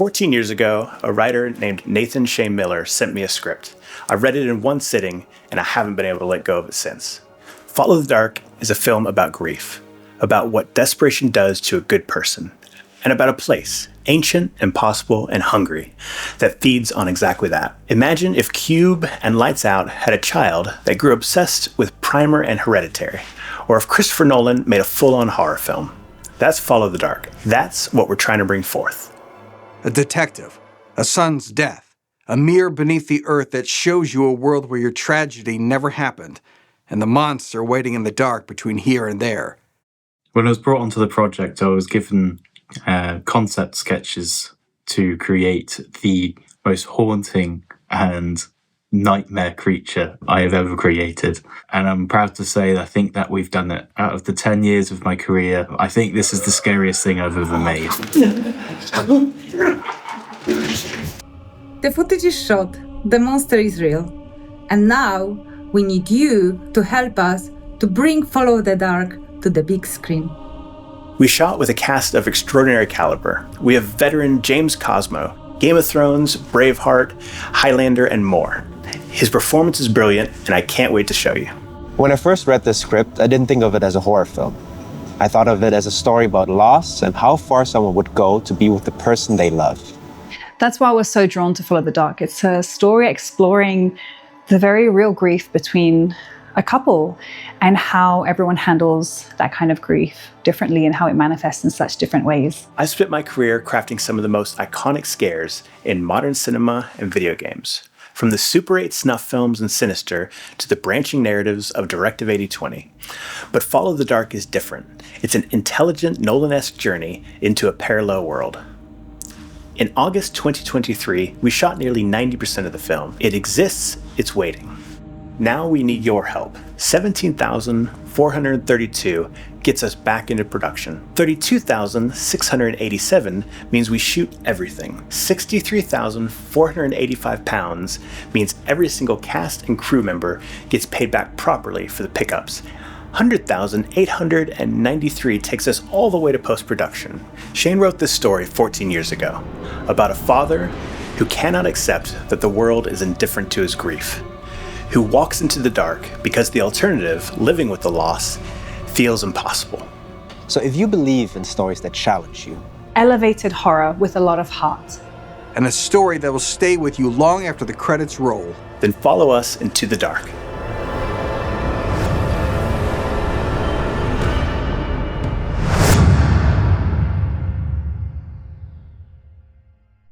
14 years ago, a writer named Nathan Shea Miller sent me a script. I read it in one sitting, and I haven't been able to let go of it since. Follow the Dark is a film about grief, about what desperation does to a good person, and about a place, ancient, impossible, and hungry, that feeds on exactly that. Imagine if Cube and Lights Out had a child that grew obsessed with Primer and Hereditary, or if Christopher Nolan made a full-on horror film. That's Follow the Dark. That's what we're trying to bring forth. A detective, a son's death, a mirror beneath the earth that shows you a world where your tragedy never happened, and the monster waiting in the dark between here and there. When I was brought onto the project, I was given concept sketches to create the most haunting and nightmare creature I have ever created. And I'm proud to say that I think that we've done it. Out of the 10 years of my career, I think this is the scariest thing I've ever made. The footage is shot, the monster is real. And now we need you to help us to bring Follow the Dark to the big screen. We shot with a cast of extraordinary caliber. We have veteran James Cosmo, Game of Thrones, Braveheart, Highlander, and more. His performance is brilliant, and I can't wait to show you. When I first read this script, I didn't think of it as a horror film. I thought of it as a story about loss and how far someone would go to be with the person they love. That's why we're so drawn to Follow the Dark. It's a story exploring the very real grief between a couple and how everyone handles that kind of grief differently and how it manifests in such different ways. I spent my career crafting some of the most iconic scares in modern cinema and video games, from the Super 8 snuff films and Sinister to the branching narratives of Directive 8020. But Follow the Dark is different. It's an intelligent Nolan-esque journey into a parallel world. In August 2023, we shot nearly 90% of the film. It exists, it's waiting. Now we need your help. 17,432 gets us back into production. 32,687 means we shoot everything. 63,485 pounds means every single cast and crew member gets paid back properly for the pickups. 100,893 takes us all the way to post-production. Shane wrote this story 14 years ago about a father who cannot accept that the world is indifferent to his grief, who walks into the dark because the alternative, living with the loss, feels impossible. So if you believe in stories that challenge you, Elevated horror with a lot of heart. And a story that will stay with you long after the credits roll. Then follow us into the dark.